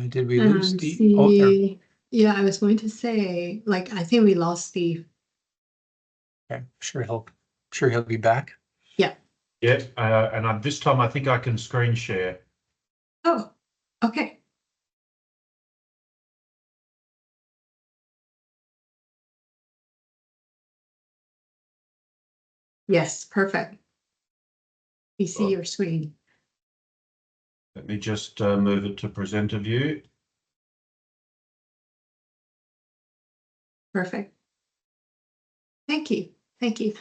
Did we lose Steve? Oh, there. See, yeah, I was going to say, like, I think we lost Steve. Okay. Sure he'll be back. Yeah. Yeah, and this time I think I can screen share. Oh, okay. Yes, perfect. We see your screen. Let me just move it to presenter view. Perfect. Thank you. Thank you.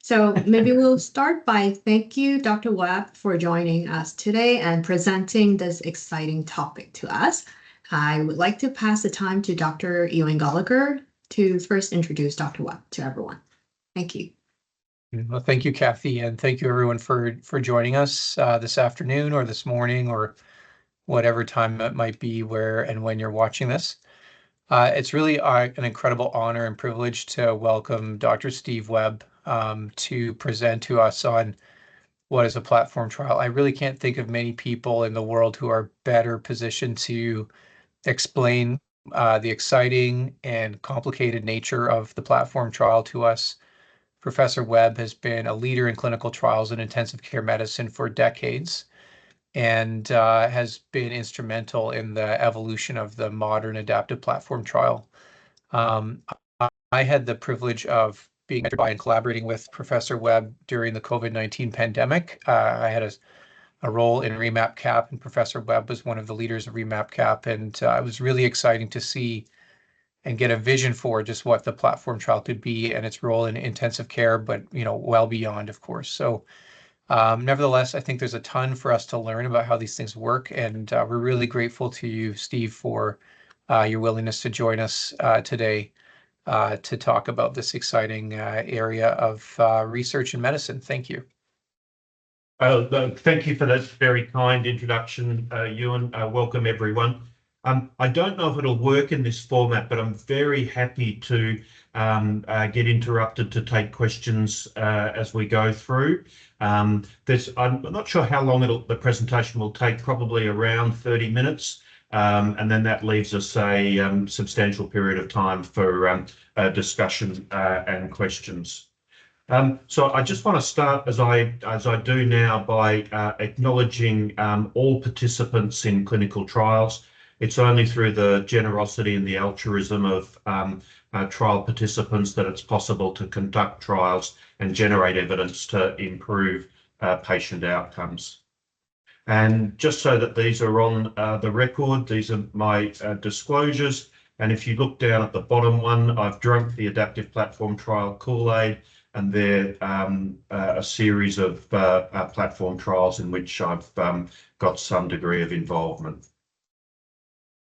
So maybe we'll start by thank you, Dr. Webb, for joining us today and presenting this exciting topic to us. I would like to pass the time to Dr. Ewan Gallagher to first introduce Dr. Webb to everyone. Thank you. Well, thank you, Kathy, and thank you everyone for joining us this afternoon or this morning or whatever time it might be where and when you're watching this. It's really an incredible honor and privilege to welcome Dr. Steve Webb to present to us on what is a platform trial. I really can't think of many people in the world who are better positioned to explain the exciting and complicated nature of the platform trial to us. Professor Webb has been a leader in clinical trials in intensive care medicine for decades and has been instrumental in the evolution of the modern adaptive platform trial. Um, I had the privilege of being mentored by and collaborating with Professor Webb during the COVID-19 pandemic. I had a role in REMAP-CAP, and Professor Webb was one of the leaders of REMAP-CAP, and it was really exciting to see and get a vision for just what the platform trial could be and its role in intensive care, but well beyond, of course. So nevertheless, I think there's a ton for us to learn about how these things work, and we're really grateful to you, Steve, for your willingness to join us today to talk about this exciting area of research in medicine. Thank you. Thank you for that very kind introduction, Ewan. Welcome, everyone. I don't know if it'll work in this format, but I'm very happy to get interrupted to take questions as we go through. I'm not sure how long the presentation will take, probably around 30 minutes. And then that leaves us a substantial period of time for discussion and questions. So I just want to start, as I do now, by acknowledging all participants in clinical trials. It's only through the generosity and the altruism of trial participants that it's possible to conduct trials and generate evidence to improve patient outcomes. And just so that these are on the record, these are my disclosures. And if you look down at the bottom one, I've drunk the adaptive platform trial Kool-Aid, and they're a series of platform trials in which I've got some degree of involvement.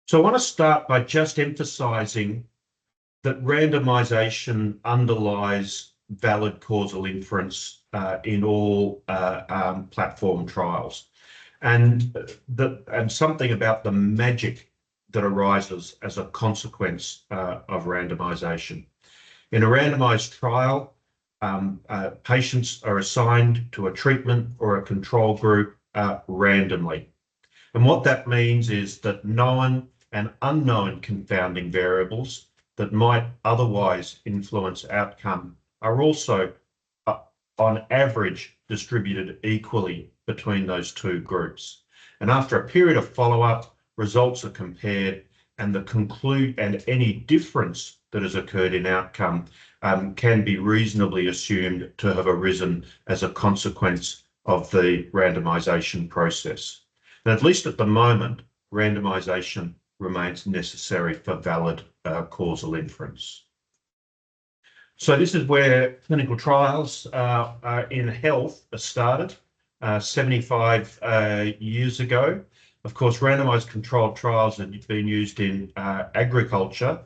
So I want to start by just emphasising that randomisation underlies valid causal inference in all platform trials, and something about the magic that arises as a consequence of randomisation. In a randomised trial, patients are assigned to a treatment or a control group randomly. And what that means is that known and unknown confounding variables that might otherwise influence outcome are also, on average, distributed equally between those two groups. And after a period of follow-up, results are compared, and any difference that has occurred in outcome can be reasonably assumed to have arisen as a consequence of the randomisation process. And at least at the moment, randomisation remains necessary for valid causal inference. So this is where clinical trials in health are started 75 years ago. Of course, randomised controlled trials had been used in agriculture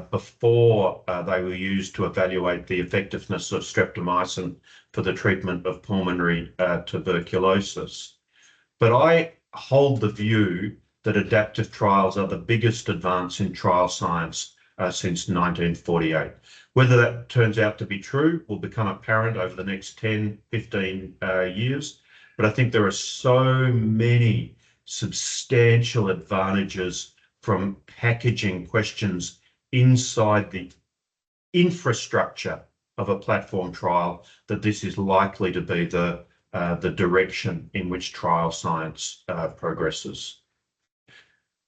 before they were used to evaluate the effectiveness of streptomycin for the treatment of pulmonary tuberculosis. But I hold the view that adaptive trials are the biggest advance in trial science since 1948. Whether that turns out to be true will become apparent over the next 10, 15 years. But I think there are so many substantial advantages from packaging questions inside the infrastructure of a platform trial, that this is likely to be the direction in which trial science progresses.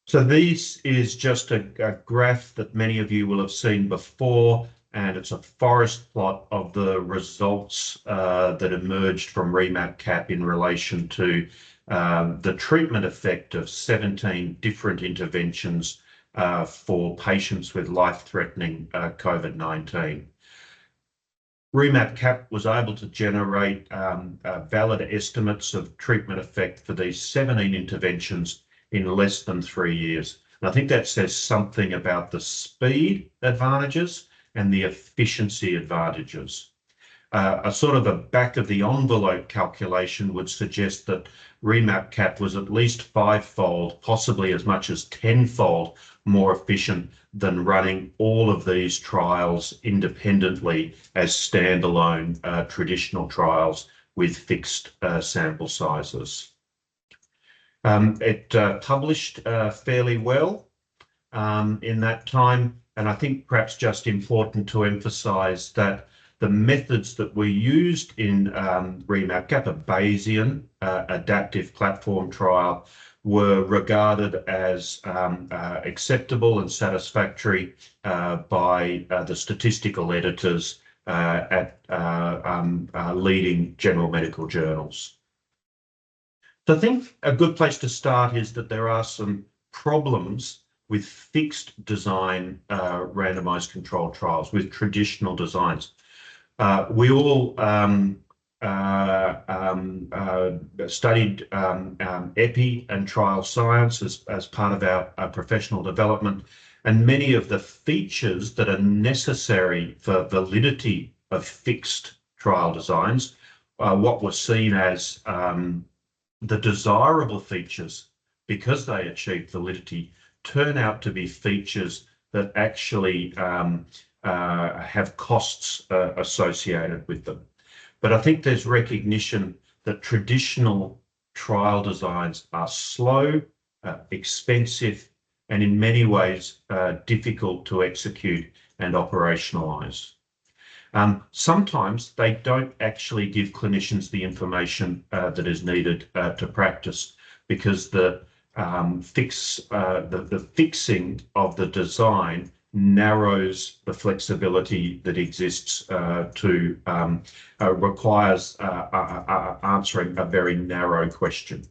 So this is just a graph that many of you will have seen before, and it's a forest plot of the results that emerged from REMAP-CAP in relation to the treatment effect of 17 different interventions for patients with life-threatening COVID-19. REMAP-CAP was able to generate valid estimates of treatment effect for these 17 interventions in less than 3 years. And I think that says something about the speed advantages and the efficiency advantages. A sort of a back of the envelope calculation would suggest that REMAP-CAP was at least 5-fold, possibly as much as 10-fold more efficient than running all of these trials independently as standalone traditional trials with fixed sample sizes. It published fairly well in that time, and I think perhaps just important to emphasize that the methods that were used in REMAP-CAP, a Bayesian adaptive platform trial, were regarded as acceptable and satisfactory by the statistical editors at leading general medical journals. So I think a good place to start is that there are some problems with fixed design randomized controlled trials, with traditional designs. We all studied epi and trial science as part of our professional development, and many of the features that are necessary for validity of fixed trial designs, what was seen as the desirable features, because they achieve validity, turn out to be features that actually have costs associated with them. But I think there's recognition that traditional trial designs are slow, expensive, and in many ways difficult to execute and operationalize. Sometimes they don't actually give clinicians the information that is needed to practice, because the fixing of the design narrows the flexibility that exists requires answering a very narrow question.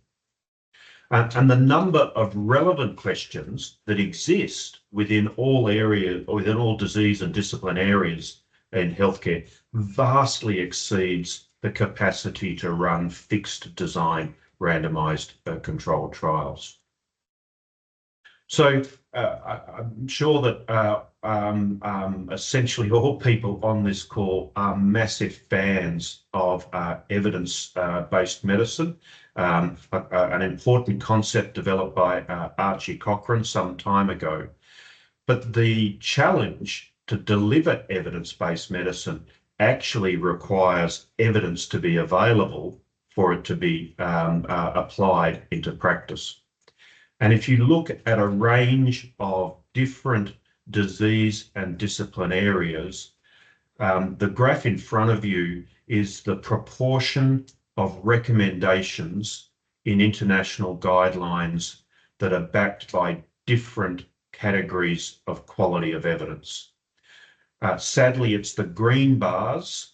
And the number of relevant questions that exist within all areas, or within all disease and discipline areas in healthcare, vastly exceeds the capacity to run fixed design randomized controlled trials. So I'm sure that essentially all people on this call are massive fans of evidence-based medicine, an important concept developed by Archie Cochrane some time ago. But the challenge to deliver evidence-based medicine actually requires evidence to be available for it to be applied into practice. And if you look at a range of different disease and discipline areas, the graph in front of you is the proportion of recommendations in international guidelines that are backed by different categories of quality of evidence. Sadly, it's the green bars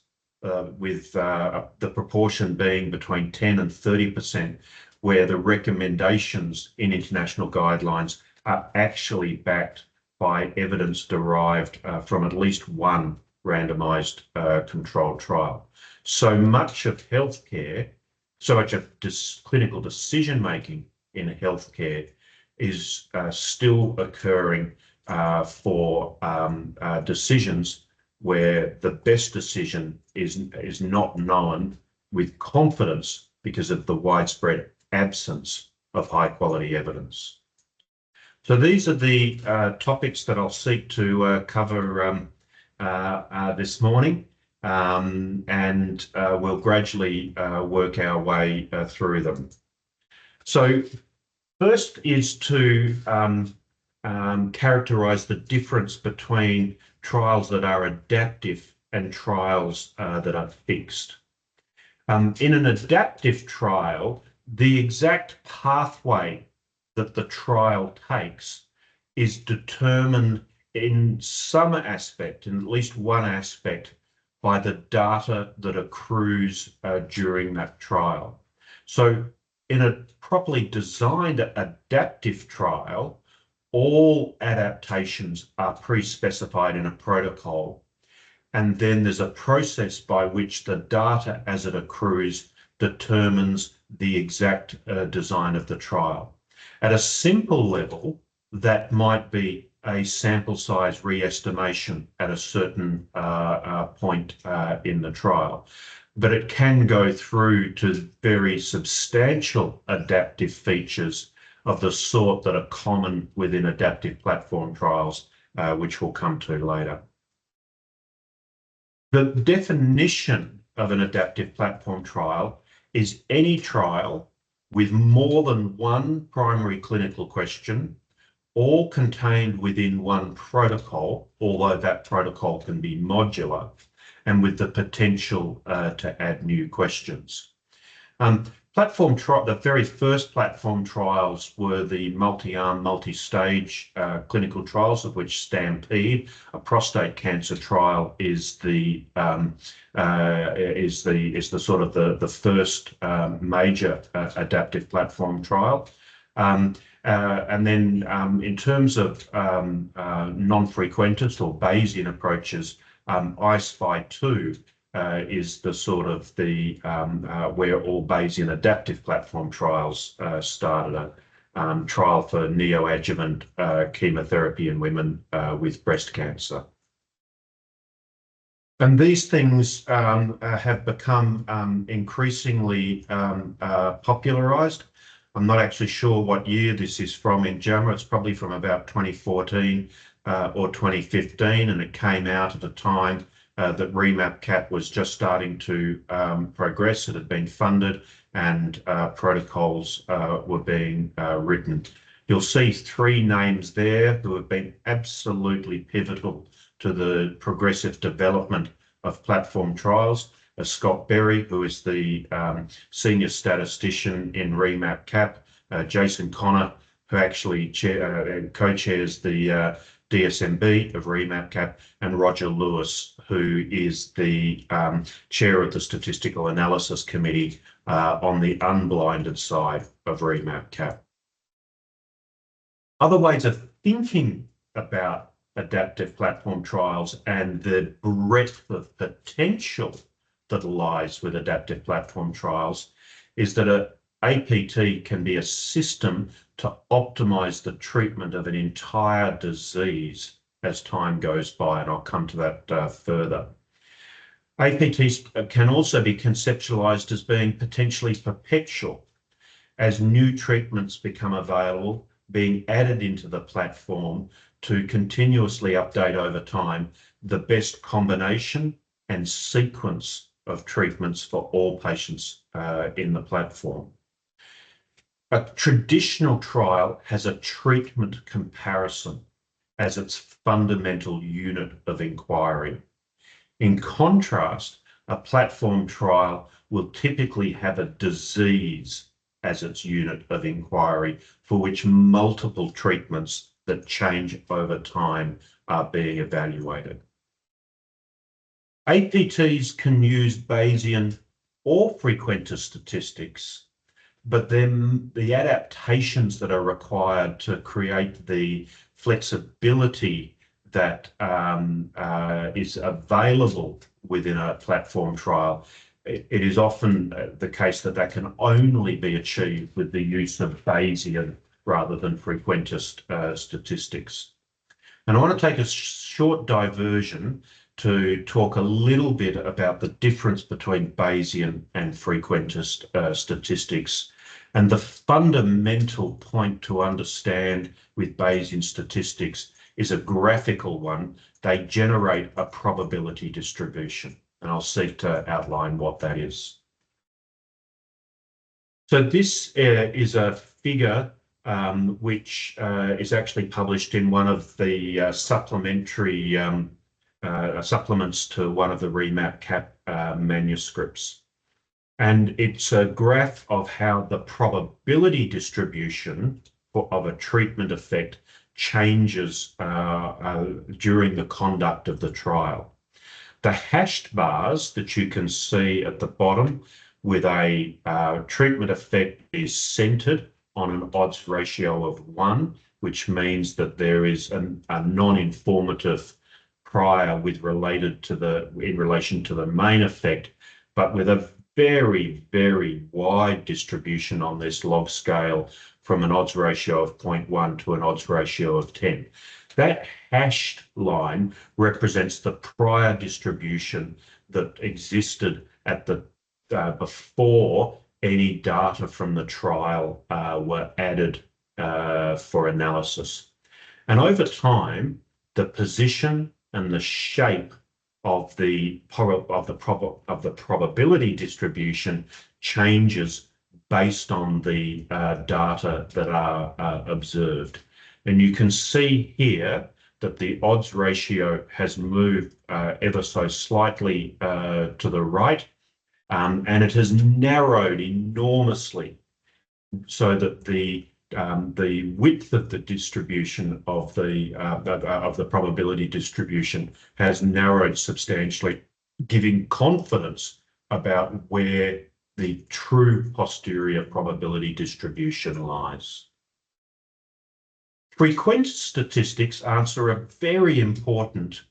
with the proportion being between 10 and 30%, where the recommendations in international guidelines are actually backed by evidence derived from at least one randomized controlled trial. So much of healthcare, so much of clinical decision-making in healthcare is still occurring for decisions where the best decision is not known with confidence because of the widespread absence of high quality evidence. So these are the topics that I'll seek to cover this morning, and we'll gradually work our way through them. So First is to characterize the difference between trials that are adaptive and trials that are fixed. In an adaptive trial, the exact pathway that the trial takes is determined in some aspect, in at least one aspect, by the data that accrues during that trial. So in a properly designed adaptive trial, all adaptations are pre-specified in a protocol, and then there's a process by which the data as it accrues determines the exact design of the trial. At a simple level, that might be a sample size re-estimation at a certain point in the trial. But it can go through to very substantial adaptive features of the sort that are common within adaptive platform trials, which we'll come to later. The definition of an adaptive platform trial is any trial with more than one primary clinical question, all contained within one protocol, although that protocol can be modular, and with the potential to add new questions. The very first platform trials were the multi-arm, multi-stage clinical trials, of which Stampede, a prostate cancer trial, is the sort of the first major adaptive platform trial. And then in terms of non-frequentist or Bayesian approaches, I-SPY2 is the sort of where all Bayesian adaptive platform trials started. A trial for neoadjuvant chemotherapy in women with breast cancer. And these things have become increasingly popularized. I'm not actually sure what year this is from in JAMA. It's probably from about 2014 or 2015, and it came out at a time that REMAP-CAP was just starting to progress. It had been funded, and protocols were being written. You'll see three names there who have been absolutely pivotal to the progressive development of platform trials. Scott Berry, who is the senior statistician in REMAP-CAP, Jason Connor, who actually co-chairs the DSMB of REMAP-CAP, and Roger Lewis, who is the chair of the Statistical Analysis Committee on the unblinded side of REMAP-CAP. Other ways of thinking about adaptive platform trials and the breadth of potential that lies with adaptive platform trials is that an APT can be a system to optimize the treatment of an entire disease as time goes by, and I'll come to that further. APTs can also be conceptualized as being potentially perpetual, as new treatments become available, being added into the platform to continuously update over time the best combination and sequence of treatments for all patients in the platform. A traditional trial has a treatment comparison as its fundamental unit of inquiry. In contrast, a platform trial will typically have a disease as its unit of inquiry, for which multiple treatments that change over time are being evaluated. APTs can use Bayesian or frequentist statistics, but then the adaptations that are required to create the flexibility that is available within a platform trial, it is often the case that can only be achieved with the use of Bayesian rather than frequentist statistics. And I want to take a short diversion to talk a little bit about the difference between Bayesian and frequentist statistics. And the fundamental point to understand with Bayesian statistics is a graphical one. They generate a probability distribution, and I'll seek to outline what that is. So this is a figure which is actually published in one of the supplementary supplements to one of the REMAP-CAP manuscripts. And it's a graph of how the probability distribution of a treatment effect changes during the conduct of the trial. The hashed bars that you can see at the bottom with a treatment effect is centered on an odds ratio of 1, which means that there is a non-informative prior in relation to the main effect, but with a very, very wide distribution on this log scale from an odds ratio of 0.1 to an odds ratio of 10. That hashed line represents the prior distribution that existed at the before any data from the trial were added for analysis. And over time, the position and the shape of the probability distribution changes based on the data that are observed. And you can see here that the odds ratio has moved ever so slightly to the right, and it has narrowed enormously so that the width of the distribution of the probability distribution has narrowed substantially, giving confidence about where the true posterior probability distribution lies. Frequentist statistics answer a very important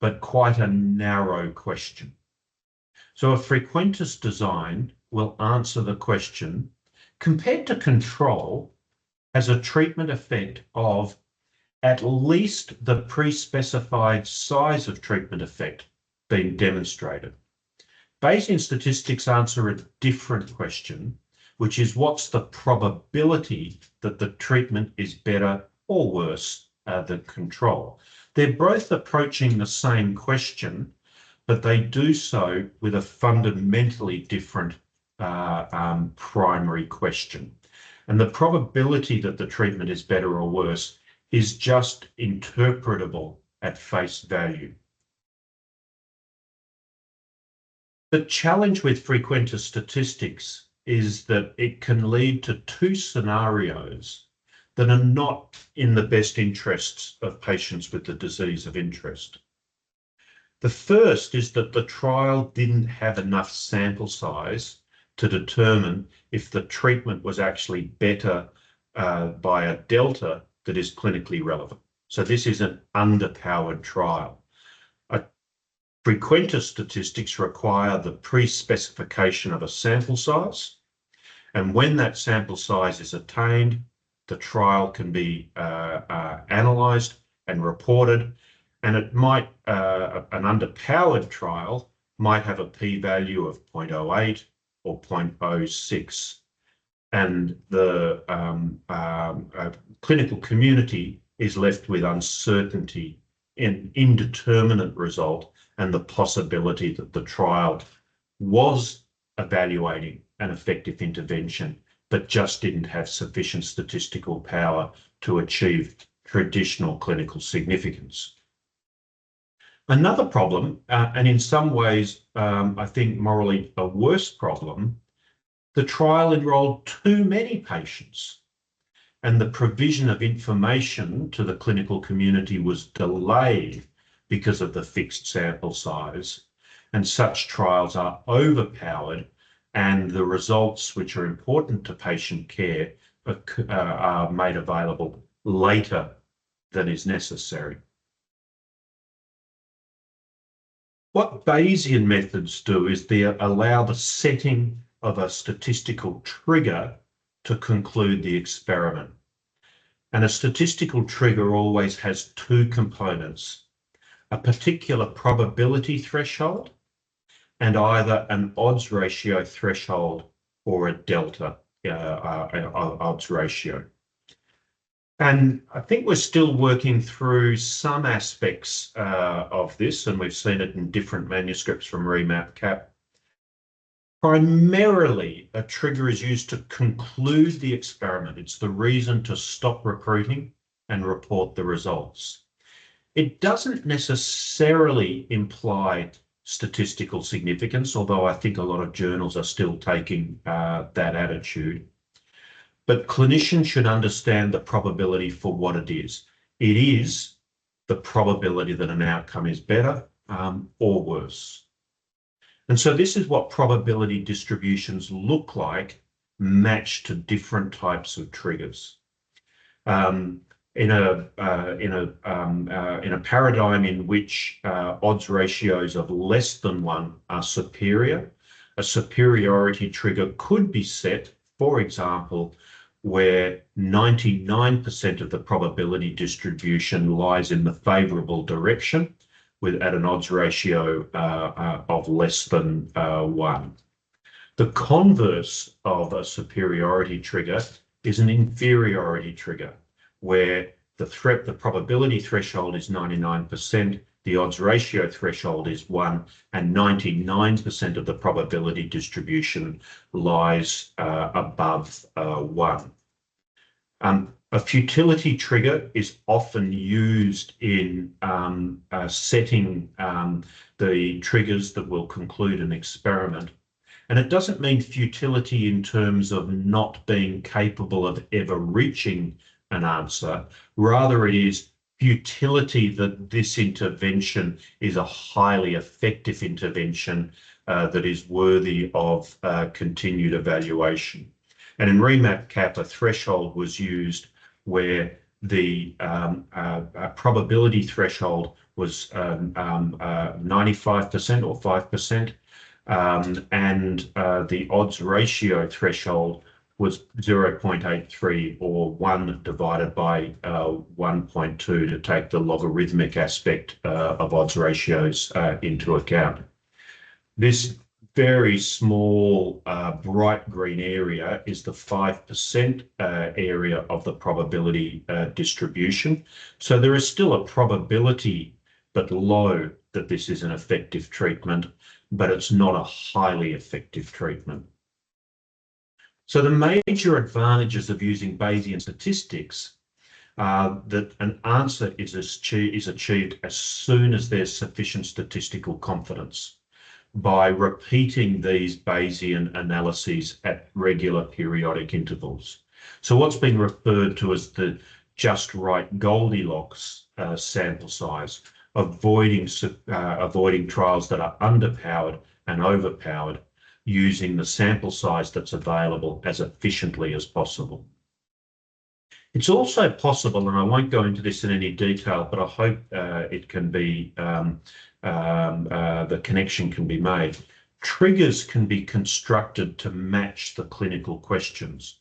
but quite a narrow question. So a frequentist design will answer the question, compared to control, has a treatment effect of at least the pre-specified size of treatment effect being demonstrated. Bayesian statistics answer a different question, which is what's the probability that the treatment is better or worse than control. They're both approaching the same question, but they do so with a fundamentally different primary question. And the probability that the treatment is better or worse is just interpretable at face value. The challenge with frequentist statistics is that it can lead to two scenarios that are not in the best interests of patients with the disease of interest. The first is that the trial didn't have enough sample size to determine if the treatment was actually better by a delta that is clinically relevant. So this is an underpowered trial. Frequentist statistics require the pre-specification of a sample size, and when that sample size is attained, the trial can be analysed and reported, and it might, an underpowered trial might have a p-value of 0.08 or 0.06, and the clinical community is left with uncertainty, an indeterminate result, and the possibility that the trial was evaluating an effective intervention, but just didn't have sufficient statistical power to achieve traditional clinical significance. Another problem, and in some ways, I think morally a worse problem, the trial enrolled too many patients, and the provision of information to the clinical community was delayed because of the fixed sample size, and such trials are overpowered, and the results which are important to patient care are made available later than is necessary. What Bayesian methods do is they allow the setting of a statistical trigger to conclude the experiment. And a statistical trigger always has two components: a particular probability threshold and either an odds ratio threshold or a delta odds ratio. And I think we're still working through some aspects of this, and we've seen it in different manuscripts from REMAP-CAP. Primarily, a trigger is used to conclude the experiment. It's the reason to stop recruiting and report the results. It doesn't necessarily imply statistical significance, although I think a lot of journals are still taking that attitude. But clinicians should understand the probability for what it is. It is the probability that an outcome is better or worse. And so this is what probability distributions look like matched to different types of triggers. In a paradigm in which odds ratios of less than 1 are superior, a superiority trigger could be set, for example, where 99% of the probability distribution lies in the favourable direction, at an odds ratio of less than 1. The converse of a superiority trigger is an inferiority trigger, where the probability threshold is 99%, the odds ratio threshold is 1, and 99% of the probability distribution lies above 1. A futility trigger is often used in setting the triggers that will conclude an experiment. And it doesn't mean futility in terms of not being capable of ever reaching an answer. Rather, it is futility that this intervention is a highly effective intervention that is worthy of continued evaluation. And in REMAP-CAP, a threshold was used where the probability threshold was 95% or 5%, and the odds ratio threshold was 0.83 or 1 divided by 1.2 to take the logarithmic aspect of odds ratios into account. This very small bright green area is the 5% area of the probability distribution. So there is still a probability, but low, that this is an effective treatment, but it's not a highly effective treatment. So the major advantages of using Bayesian statistics are that an answer is achieved as soon as there's sufficient statistical confidence, by repeating these Bayesian analyses at regular periodic intervals. So what's been referred to as the just right Goldilocks sample size, avoiding trials that are underpowered and overpowered, using the sample size that's available as efficiently as possible. It's also possible, and I won't go into this in any detail, but I hope it can be the connection can be made. Triggers can be constructed to match the clinical questions.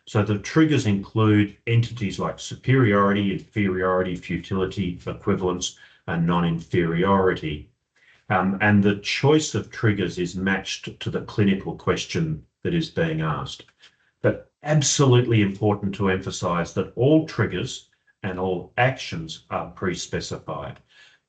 So the triggers include entities like superiority, inferiority, futility, equivalence, and non-inferiority. And the choice of triggers is matched to the clinical question that is being asked. But absolutely important to emphasize that all triggers and all actions are pre-specified.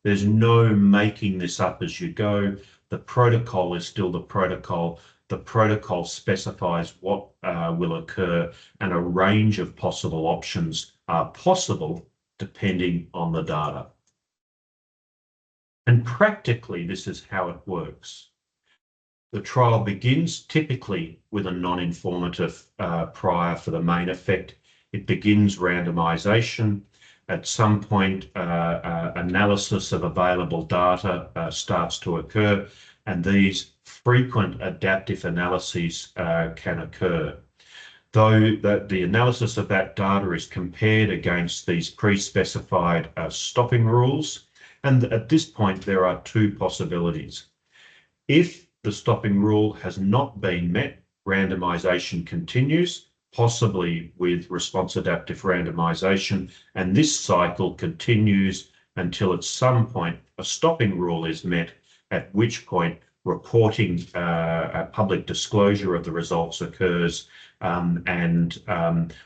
There's no making this up as you go. The protocol is still the protocol. The protocol specifies what will occur, and a range of possible options are possible depending on the data. And practically, this is how it works. The trial begins typically with a non-informative prior for the main effect. It begins randomization. At some point, analysis of available data starts to occur, and these frequent adaptive analyses can occur. Though the analysis of that data is compared against these pre-specified stopping rules, and at this point there are two possibilities. If the stopping rule has not been met, randomization continues, possibly with response adaptive randomization, and this cycle continues until at some point a stopping rule is met, at which point reporting a public disclosure of the results occurs, and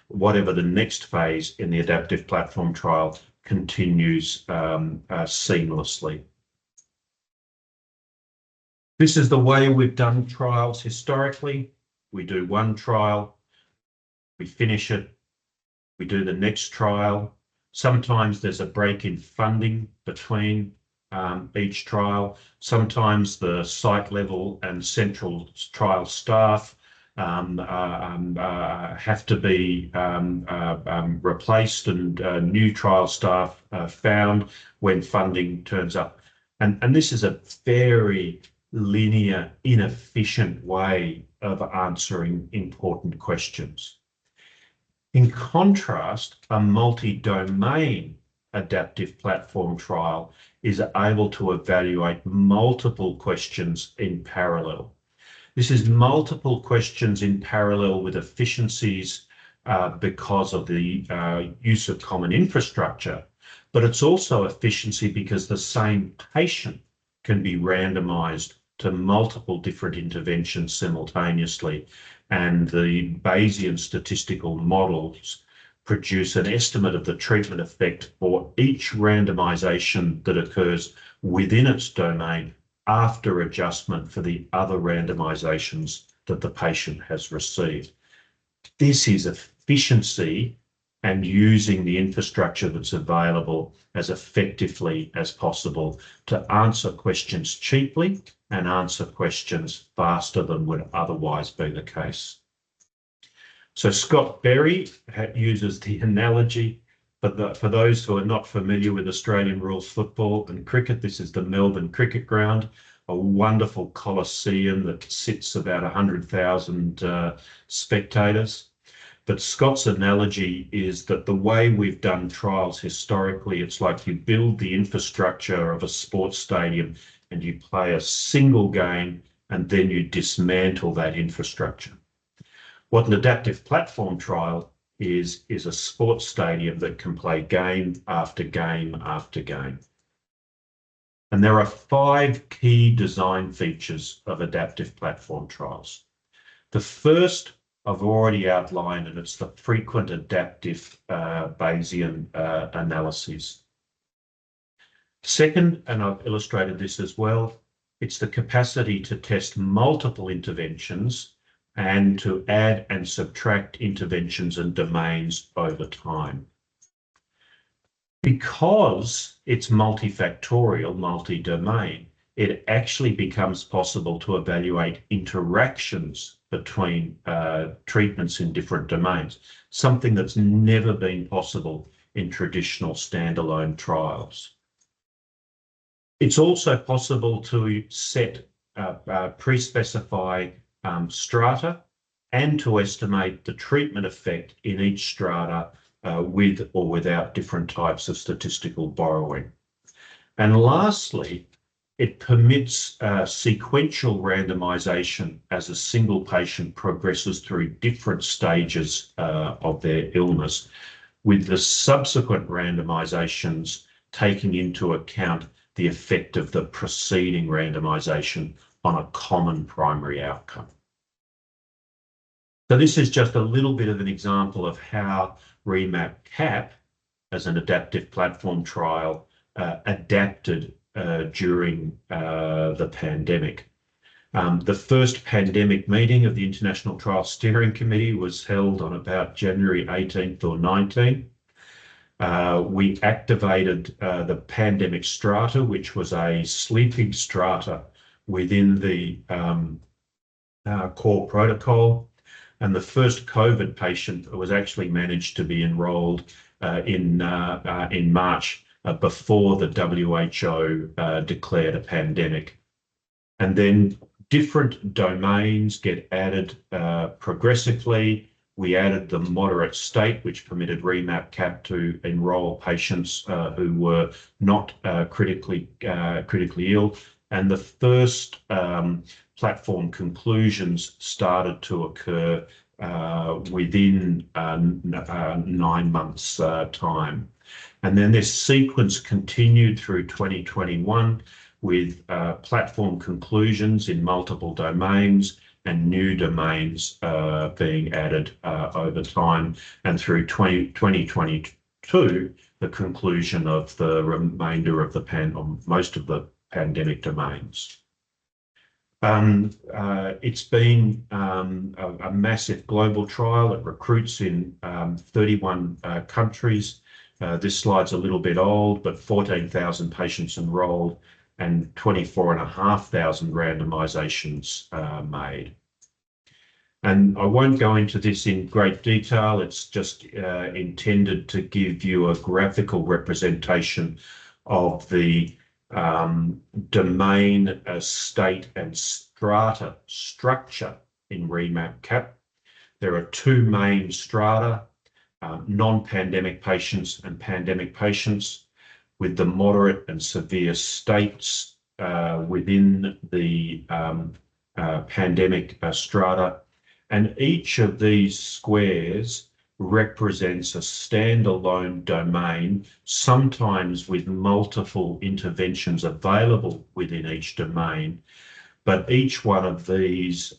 whatever the next phase in the adaptive platform trial continues seamlessly. This is the way we've done trials historically. We do one trial, we finish it, we do the next trial. Sometimes there's a break in funding between each trial. Sometimes the site level and central trial staff have to be replaced and new trial staff found when funding turns up. And this is a very linear, inefficient way of answering important questions. In contrast, a multi-domain adaptive platform trial is able to evaluate multiple questions in parallel. This is multiple questions in parallel with efficiencies because of the use of common infrastructure, but it's also efficiency because the same patient can be randomized to multiple different interventions simultaneously, and the Bayesian statistical models produce an estimate of the treatment effect for each randomization that occurs within its domain after adjustment for the other randomizations that the patient has received. This is efficiency and using the infrastructure that's available as effectively as possible to answer questions cheaply and answer questions faster than would otherwise be the case. So Scott Berry uses the analogy, for those who are not familiar with Australian rules football and cricket, this is the Melbourne Cricket Ground, a wonderful coliseum that sits about 100,000 spectators. But Scott's analogy is that the way we've done trials historically, it's like you build the infrastructure of a sports stadium and you play a single game and then you dismantle that infrastructure. What an adaptive platform trial is a sports stadium that can play game after game after game. And there are 5 key design features of adaptive platform trials. The first I've already outlined, and it's the frequent adaptive Bayesian analyses. Second, and I've illustrated this as well, it's the capacity to test multiple interventions and to add and subtract interventions and domains over time. Because it's multifactorial, multi-domain, it actually becomes possible to evaluate interactions between treatments in different domains, something that's never been possible in traditional standalone trials. It's also possible to set pre-specify strata and to estimate the treatment effect in each strata with or without different types of statistical borrowing. And lastly, it permits sequential randomization as a single patient progresses through different stages of their illness, with the subsequent randomizations taking into account the effect of the preceding randomization on a common primary outcome. So this is just a little bit of an example of how REMAP-CAP, as an adaptive platform trial, adapted during the pandemic. The first pandemic meeting of the International Trial Steering Committee was held on about January 18th or 19th. We activated the pandemic strata, which was a sleeping strata within the core protocol. And the first COVID patient was actually managed to be enrolled in March before the WHO declared a pandemic. And then different domains get added progressively. We added the moderate state, which permitted REMAP-CAP to enroll patients who were not critically ill. And the first platform conclusions started to occur within 9 months' time. And then this sequence continued through 2021 with platform conclusions in multiple domains and new domains being added over time. And through 2022, the conclusion of the remainder of the most of the pandemic domains. It's been a massive global trial. It recruits in 31 countries. This slide's a little bit old, but 14,000 patients enrolled and 24,500 randomizations made. And I won't go into this in great detail. It's just intended to give you a graphical representation of the domain, state, and strata structure in REMAP-CAP. There are two main strata, non-pandemic patients and pandemic patients, with the moderate and severe states within the pandemic strata. And each of these squares represents a standalone domain, sometimes with multiple interventions available within each domain. But each one of these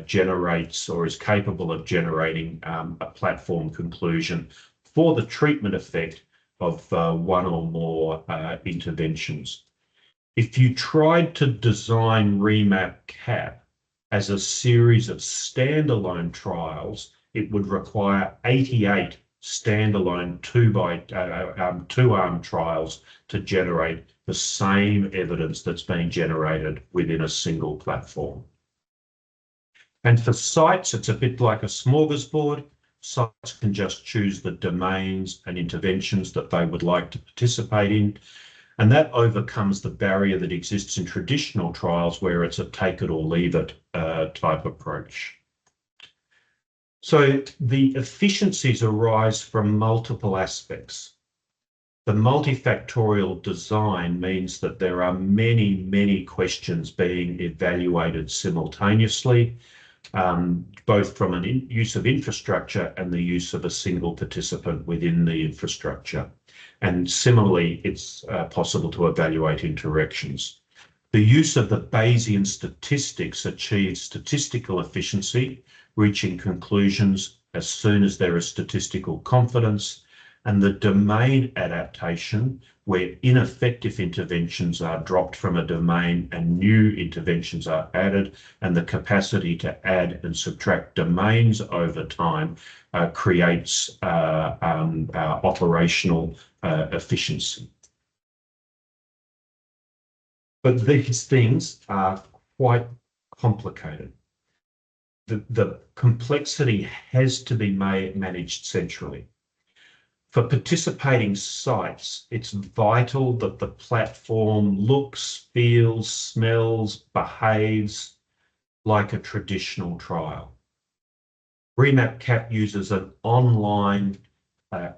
generates or is capable of generating a platform conclusion for the treatment effect of one or more interventions. If you tried to design REMAP-CAP as a series of standalone trials, it would require 88 standalone two-arm trials to generate the same evidence that's being generated within a single platform. And for sites, it's a bit like a smorgasbord. Sites can just choose the domains and interventions that they would like to participate in. And that overcomes the barrier that exists in traditional trials where it's a take it or leave it type approach. So the efficiencies arise from multiple aspects. The multifactorial design means that there are many, many questions being evaluated simultaneously, both from an use of infrastructure and the use of a single participant within the infrastructure. And similarly, it's possible to evaluate interactions. The use of the Bayesian statistics achieves statistical efficiency, reaching conclusions as soon as there is statistical confidence, and the domain adaptation, where ineffective interventions are dropped from a domain and new interventions are added, and the capacity to add and subtract domains over time creates operational efficiency. But these things are quite complicated. The complexity has to be managed centrally. For participating sites, it's vital that the platform looks, feels, smells, behaves like a traditional trial. REMAP-CAP uses an online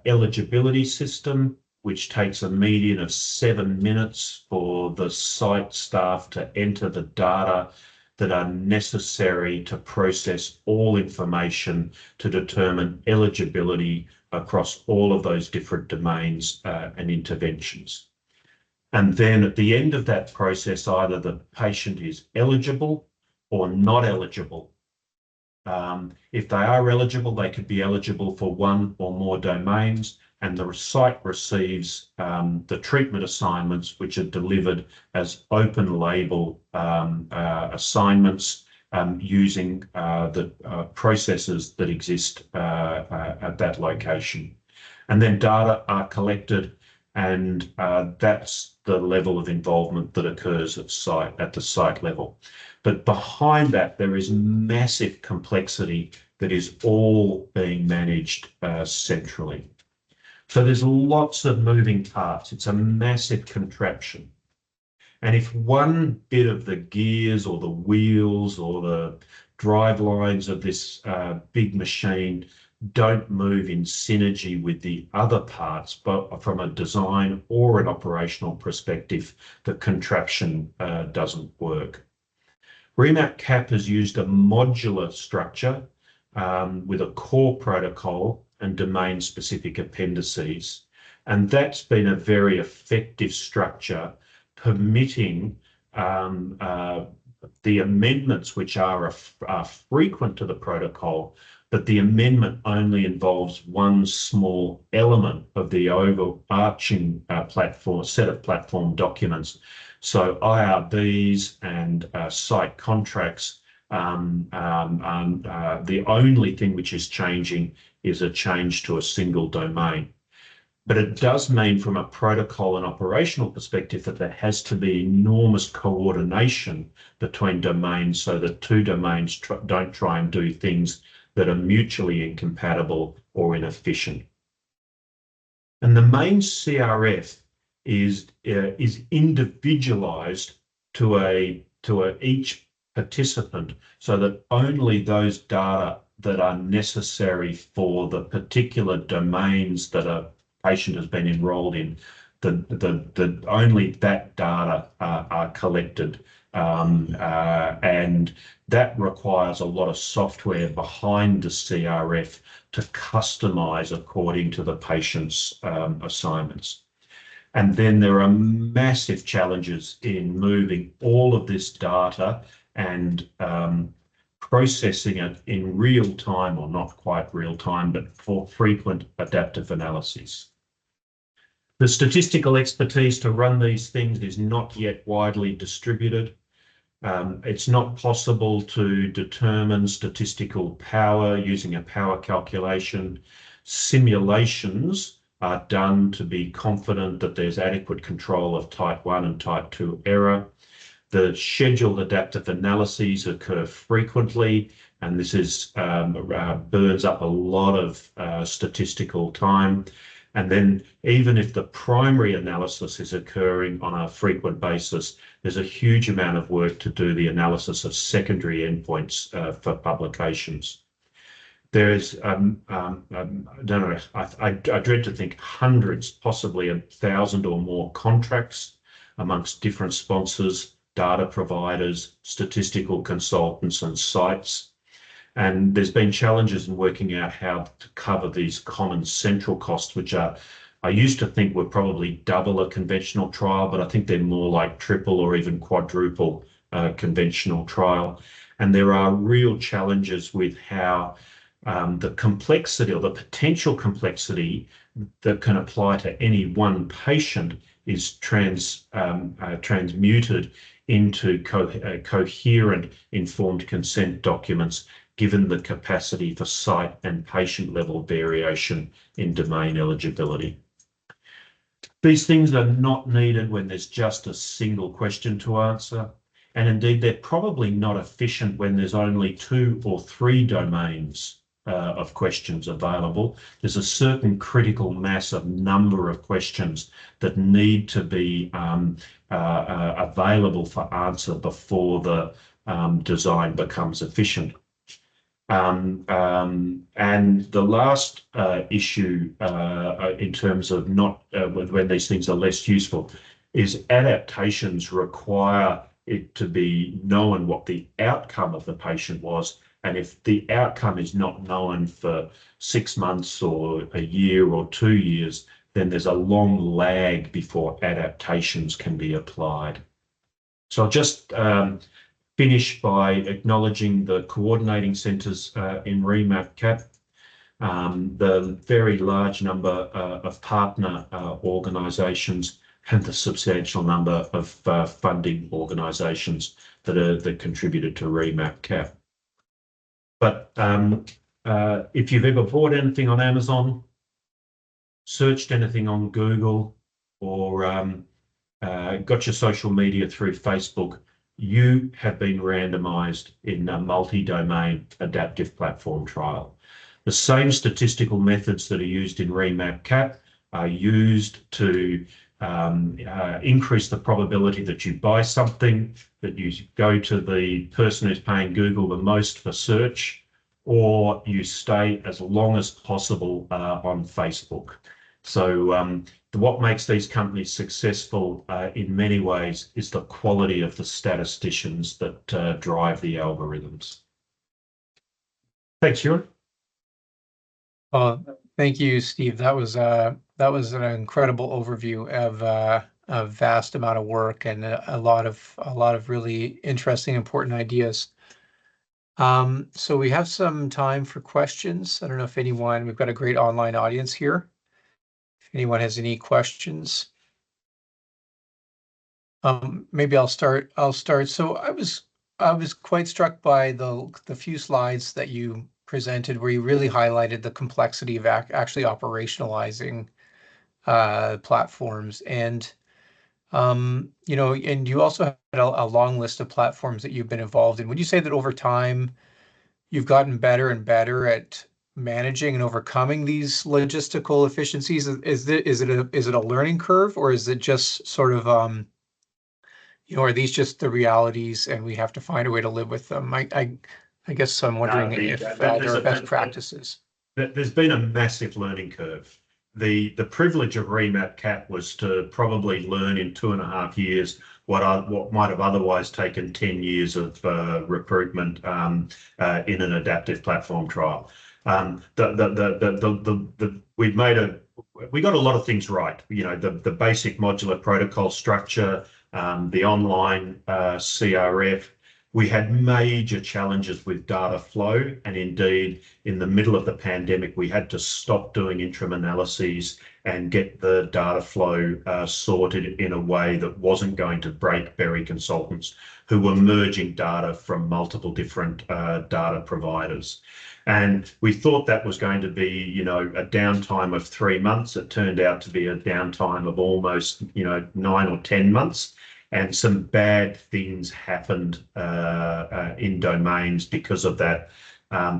eligibility system, which takes a median of 7 minutes for the site staff to enter the data that are necessary to process all information to determine eligibility across all of those different domains and interventions. And then at the end of that process, either the patient is eligible or not eligible. If they are eligible, they could be eligible for one or more domains, and the site receives the treatment assignments, which are delivered as open label assignments using the processes that exist at that location. And then data are collected, and that's the level of involvement that occurs at the site level. But behind that, there is massive complexity that is all being managed centrally. So there's lots of moving parts. It's a massive contraption. And if one bit of the gears or the wheels or the drive lines of this big machine don't move in synergy with the other parts, but from a design or an operational perspective, the contraption doesn't work. REMAP-CAP has used a modular structure with a core protocol and domain-specific appendices. And that's been a very effective structure, permitting the amendments which are frequent to the protocol, but the amendment only involves one small element of the overarching set of platform documents. So IRBs and site contracts, the only thing which is changing is a change to a single domain. But it does mean from a protocol and operational perspective that there has to be enormous coordination between domains so that two domains don't try and do things that are mutually incompatible or inefficient. And the main CRF is individualized to each participant so that only those data that are necessary for the particular domains that a patient has been enrolled in, only that data are collected. And that requires a lot of software behind the CRF to customize according to the patient's assignments. And then there are massive challenges in moving all of this data and processing it in real time, or not quite real time, but for frequent adaptive analyses. The statistical expertise to run these things is not yet widely distributed. It's not possible to determine statistical power using a power calculation. Simulations are done to be confident that there's adequate control of type 1 and type 2 error. The scheduled adaptive analyses occur frequently, and this burns up a lot of statistical time. And then even if the primary analysis is occurring on a frequent basis, there's a huge amount of work to do the analysis of secondary endpoints for publications. There's, I don't know, I dread to think hundreds, possibly 1,000 or more contracts amongst different sponsors, data providers, statistical consultants and sites. And there's been challenges in working out how to cover these common central costs, which I used to think were probably double a conventional trial, but I think they're more like triple or even quadruple conventional trial. And there are real challenges with how the complexity or the potential complexity that can apply to any one patient is transmuted into coherent informed consent documents, given the capacity for site and patient level variation in domain eligibility. These things are not needed when there's just a single question to answer. And indeed, they're probably not efficient when there's only 2 or 3 domains of questions available. There's a certain critical mass of number of questions that need to be available for answer before the design becomes efficient. And the last issue in terms of when these things are less useful is adaptations require it to be known what the outcome of the patient was. And if the outcome is not known for 6 months or a year or 2 years, then there's a long lag before adaptations can be applied. So I'll just finish by acknowledging the coordinating centres in REMAP-CAP, the very large number of partner organisations, and the substantial number of funding organisations that contributed to REMAP-CAP. But if you've ever bought anything on Amazon, searched anything on Google, or got your social media through Facebook, you have been randomized in a multi-domain adaptive platform trial. The same statistical methods that are used in REMAP-CAP are used to increase the probability that you buy something, that you go to the person who's paying Google the most for search, or you stay as long as possible on Facebook. So what makes these companies successful in many ways is the quality of the statisticians that drive the algorithms. Thanks, Ewan. Thank you, Steve. That was an incredible overview of a vast amount of work and a lot of really interesting, important ideas. So we have some time for questions. I don't know if we've got a great online audience here. If anyone has any questions. Maybe I'll start. So I was quite struck by the few slides that you presented where you really highlighted the complexity of actually operationalizing platforms. And and you also had a long list of platforms that you've been involved in. Would you say that over time you've gotten better and better at managing and overcoming these logistical efficiencies? Is it a learning curve, or is it just sort of are these just the realities and we have to find a way to live with them? I guess I'm wondering if there are best practices. There's been a massive learning curve. The privilege of Remap Cat was to probably learn in 2.5 years what might have otherwise taken 10 years of recruitment in an adaptive platform trial. We got a lot of things right. The basic modular protocol structure, the online CRF. We had major challenges with data flow, and indeed, in the middle of the pandemic, we had to stop doing interim analyses and get the data flow sorted in a way that wasn't going to break Berry consultants who were merging data from multiple different data providers. And we thought that was going to be, a downtime of 3 months. It turned out to be a downtime of almost, 9 or 10 months. And some bad things happened in domains because of that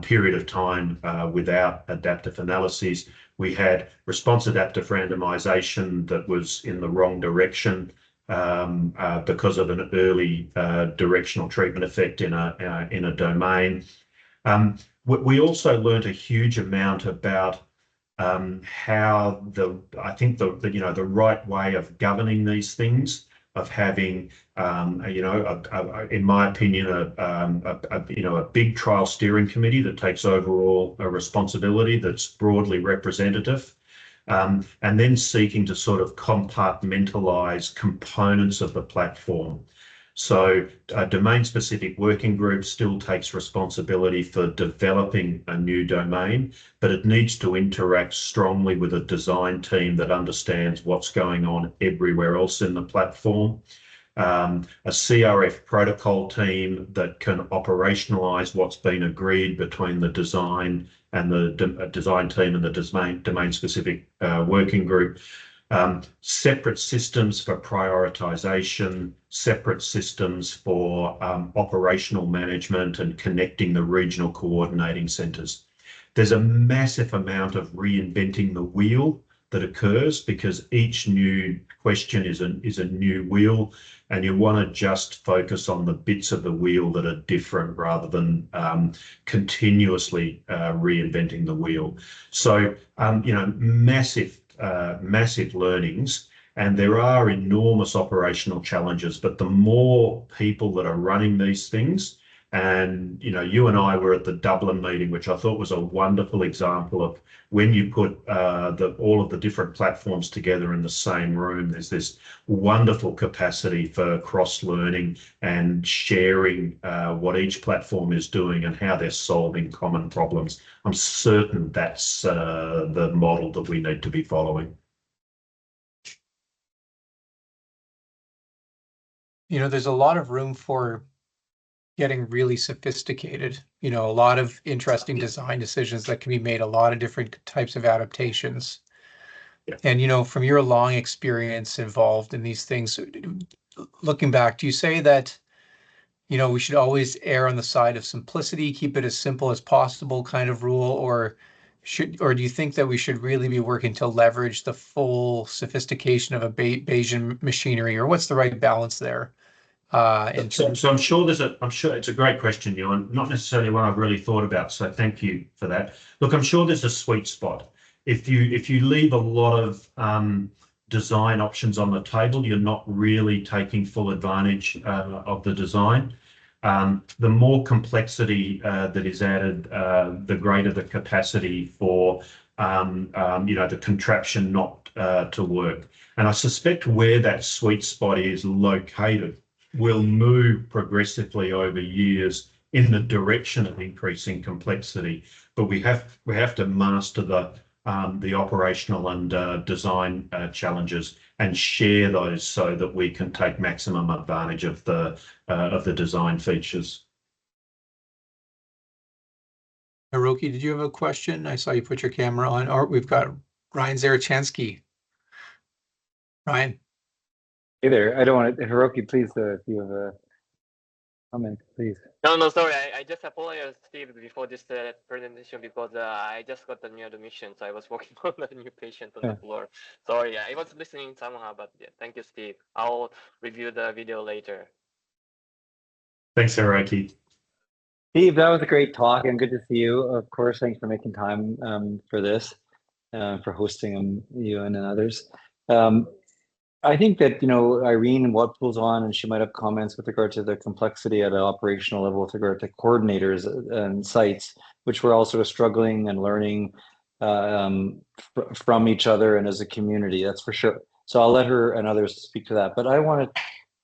period of time without adaptive analyses. We had response adaptive randomization that was in the wrong direction because of an early directional treatment effect in a domain. We also learned a huge amount about how I think the right way of governing these things, of having, in my opinion, a big trial steering committee that takes overall a responsibility that's broadly representative, and then seeking to sort of compartmentalize components of the platform. So a domain-specific working group still takes responsibility for developing a new domain, but it needs to interact strongly with a design team that understands what's going on everywhere else in the platform. A CRF protocol team that can operationalize what's been agreed between the design and the design team and the domain-specific working group. Separate systems for prioritization, separate systems for operational management and connecting the regional coordinating centers. There's a massive amount of reinventing the wheel that occurs because each new question is a new wheel, and you want to just focus on the bits of the wheel that are different rather than continuously reinventing the wheel. So, massive learnings, and there are enormous operational challenges, but the more people that are running these things, and you and I were at the Dublin meeting, which I thought was a wonderful example of when you put all of the different platforms together in the same room, there's this wonderful capacity for cross-learning and sharing what each platform is doing and how they're solving common problems. I'm certain that's the model that we need to be following. There's a lot of room for getting really sophisticated, a lot of interesting design decisions that can be made, a lot of different types of adaptations. Yeah. And, from your long experience involved in these things, looking back, do you say that, we should always err on the side of simplicity, keep it as simple as possible kind of rule, or do you think that we should really be working to leverage the full sophistication of a Bayesian machinery, or what's the right balance there? So I'm sure it's a great question, Ewan, not necessarily one I've really thought about. So thank you for that. Look, I'm sure there's a sweet spot. If you leave a lot of design options on the table, you're not really taking full advantage of the design. The more complexity that is added, the greater the capacity for the contraption not to work. And I suspect where that sweet spot is located will move progressively over years in the direction of increasing complexity. But we have to master the the operational and design challenges and share those so that we can take maximum advantage of the design features. Hiroki, did you have a question? I saw you put your camera on. Or we've got Ryan Zarachansky. Ryan. Hey there. I don't want to, Hiroki, please, if you have a comment, please. No, sorry. I just apologize, Steve, before this presentation because I just got the new admission, so I was working on a new patient on the floor. Sorry, I was listening somehow, but yeah, thank you, Steve. I'll review the video later. Thanks, Hiroki. Steve, that was a great talk and good to see you. Of course, thanks for making time for this, for hosting you and others. I think that, Irene Webpool's on and she might have comments with regard to the complexity at an operational level with regard to coordinators and sites, which we're all sort of struggling and learning from each other and as a community, that's for sure. So I'll let her and others speak to that. But I want to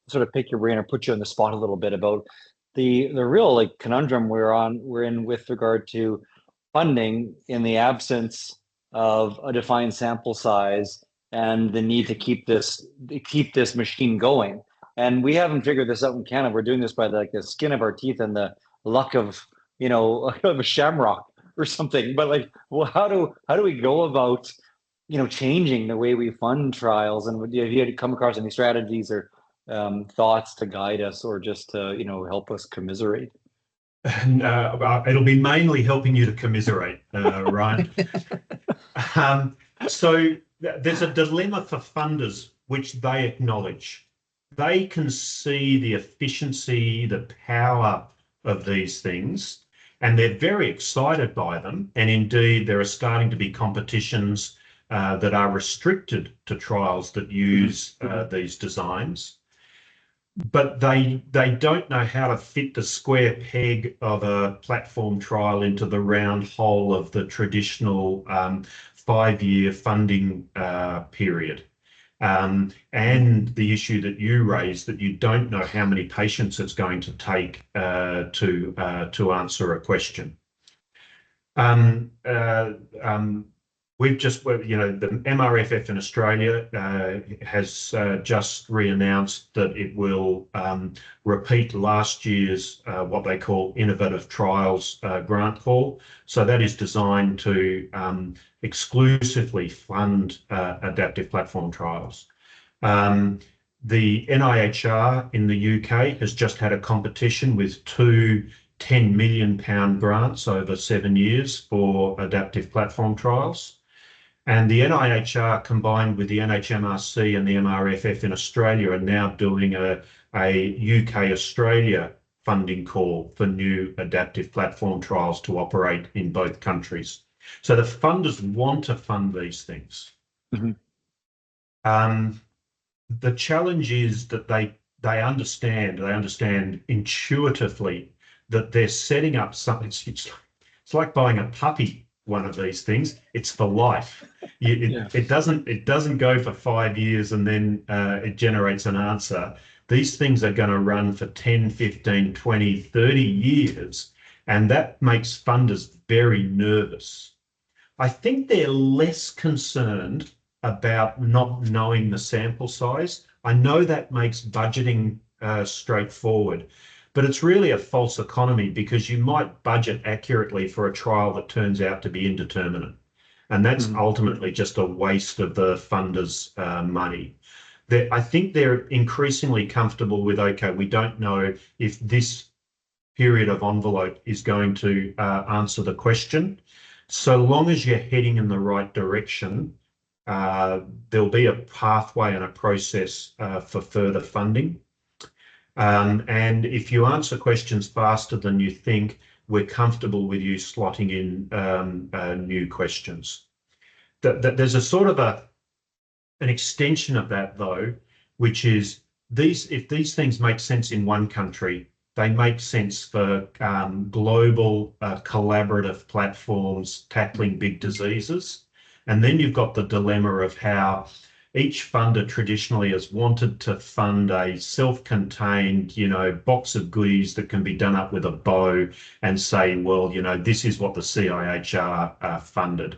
sort of pick your brain or put you on the spot a little bit about the real conundrum we're in with regard to funding in the absence of a defined sample size and the need to keep this machine going. And we haven't figured this out in Canada. We're doing this by the skin of our teeth and the luck of of a shamrock or something. But how do we go about changing the way we fund trials? And have you come across any strategies or thoughts to guide us or just to help us commiserate? It'll be mainly helping you to commiserate, Ryan. So there's a dilemma for funders, which they acknowledge. They can see the efficiency, the power of these things, and they're very excited by them. And indeed, there are starting to be competitions that are restricted to trials that use these designs. But they don't know how to fit the square peg of a platform trial into the round hole of the traditional 5-year funding period. And the issue that you raised, that you don't know how many patients it's going to take to answer a question. We've just, the MRFF in Australia has just re-announced that it will repeat last year's what they call Innovative Trials grant call. So that is designed to exclusively fund adaptive platform trials. The NIHR in the UK has just had a competition with 2 £10 million grants over 7 years for adaptive platform trials. And the NIHR combined with the NHMRC and the MRFF in Australia are now doing a UK-Australia funding call for new adaptive platform trials to operate in both countries. So the funders want to fund these things. The challenge is that they understand intuitively that they're setting up something. It's like buying a puppy, one of these things. It's for life. It doesn't go for 5 years and then it generates an answer. These things are going to run for 10, 15, 20, 30 years. And that makes funders very nervous. I think they're less concerned about not knowing the sample size. I know that makes budgeting straightforward, but it's really a false economy because you might budget accurately for a trial that turns out to be indeterminate. And that's ultimately just a waste of the funders' money. I think they're increasingly comfortable with, okay, we don't know if this period of envelope is going to answer the question. So long as you're heading in the right direction, there'll be a pathway and a process for further funding. And if you answer questions faster than you think, we're comfortable with you slotting in new questions. There's a sort of an extension of that, though, which is if these things make sense in one country, they make sense for global collaborative platforms tackling big diseases. And then you've got the dilemma of how each funder traditionally has wanted to fund a self-contained, box of goodies that can be done up with a bow and say, well, this is what the CIHR funded.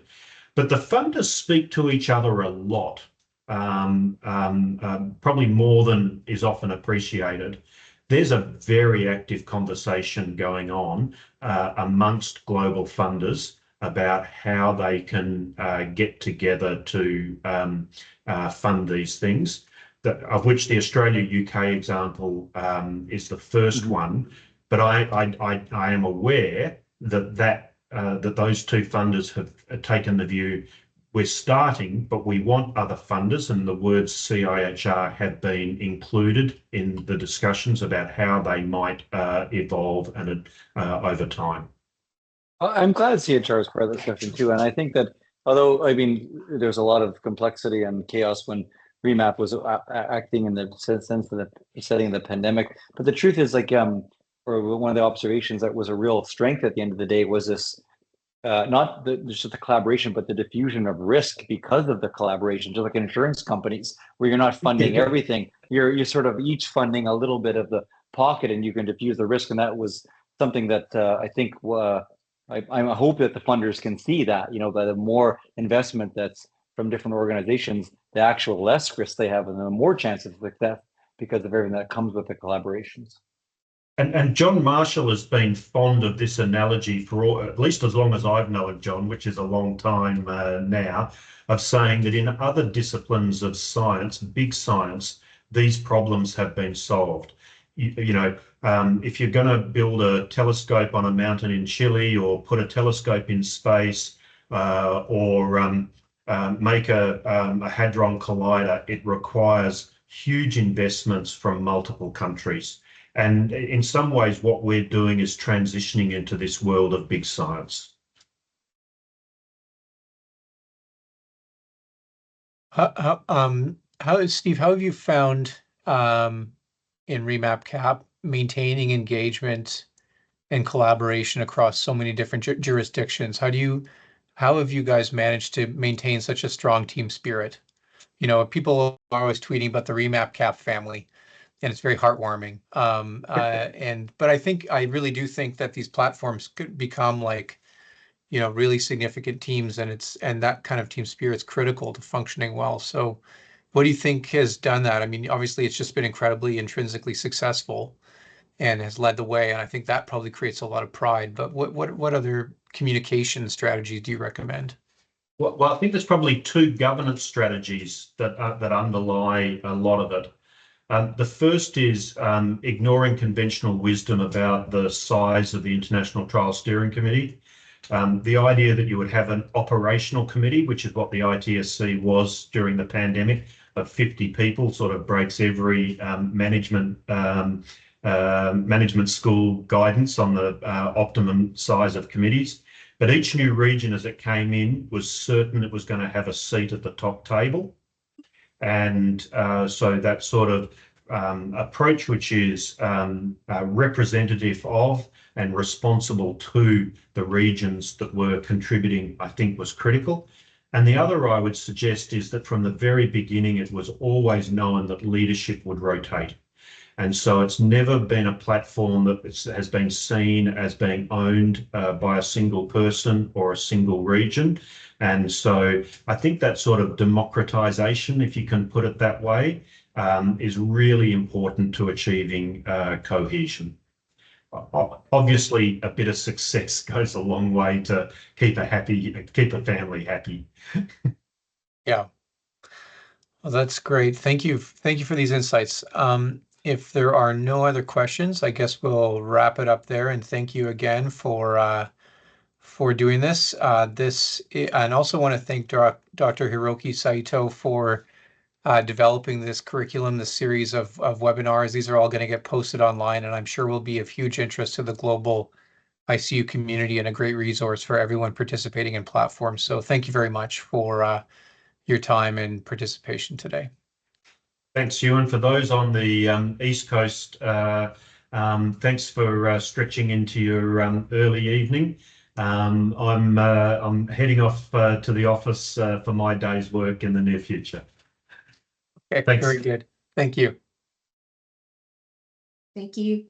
But the funders speak to each other a lot, probably more than is often appreciated. There's a very active conversation going on amongst global funders about how they can get together to fund these things, of which the Australia-UK example is the first one. But I am aware that those two funders have taken the view, we're starting, but we want other funders, and the words CIHR have been included in the discussions about how they might evolve and over time. I'm glad CHR is part of the discussion too, and I think that although I mean there's a lot of complexity and chaos when REMAP was acting in the sense of the setting of the pandemic, but the truth is like or one of the observations that was a real strength at the end of the day was this. Not just the collaboration, but the diffusion of risk because of the collaboration, just like insurance companies, where you're not funding everything. You're sort of each funding a little bit of the pocket, and you can diffuse the risk. And that was something that I think I hope that the funders can see that, you know, by the more investment that's from different organizations, the actual less risk they have, and the more chance of success because of everything that comes with the collaborations. And John Marshall has been fond of this analogy for at least as long as I've known John, which is a long time now, of saying that in other disciplines of science, big science, these problems have been solved. You know, if you're going to build a telescope on a mountain in Chile, or put a telescope in space, or make a hadron collider, it requires huge investments from multiple countries. And in some ways, what we're doing is transitioning into this world of big science. Steve, how have you found in REMAP CAP maintaining engagement and collaboration across so many different jurisdictions? How have you guys managed to maintain such a strong team spirit? You know, people are always tweeting about the REMAP CAP family, and it's very heartwarming. But I really do think that these platforms could become like, you know, really significant teams, and that kind of team spirit's critical to functioning well. So what do you think has done that? I mean, obviously it's just been incredibly intrinsically successful and has led the way, and I think that probably creates a lot of pride. But what other communication strategies do you recommend? Well, I think there's probably two governance strategies that underlie a lot of it. The first is ignoring conventional wisdom about the size of the International Trial Steering Committee. The idea that you would have an operational committee, which is what the ITSC was during the pandemic, of 50 people, sort of breaks every management school guidance on the optimum size of committees. But each new region as it came in was certain it was going to have a seat at the top table. And so that sort of approach, which is representative of and responsible to the regions that were contributing, I think was critical. And the other I would suggest is that from the very beginning, it was always known that leadership would rotate. And so it's never been a platform that has been seen as being owned by a single person or a single region. And so I think that sort of democratization, if you can put it that way, is really important to achieving cohesion. Obviously, a bit of success goes a long way to keep a family happy. Yeah. Well, that's great. Thank you. Thank you for these insights. If there are no other questions, I guess we'll wrap it up there. And thank you again for doing this. And also want to thank Dr. Hiroki Saito for developing this curriculum, this series of webinars. These are all going to get posted online, and I'm sure will be of huge interest to the global ICU community and a great resource for everyone participating in platforms. So thank you very much for your time and participation today. Thanks, Ewan. For those on the East Coast, thanks for stretching into your early evening. I'm heading off to the office for my day's work in the near future. Okay, Thanks. very good. Thank you. Thank you.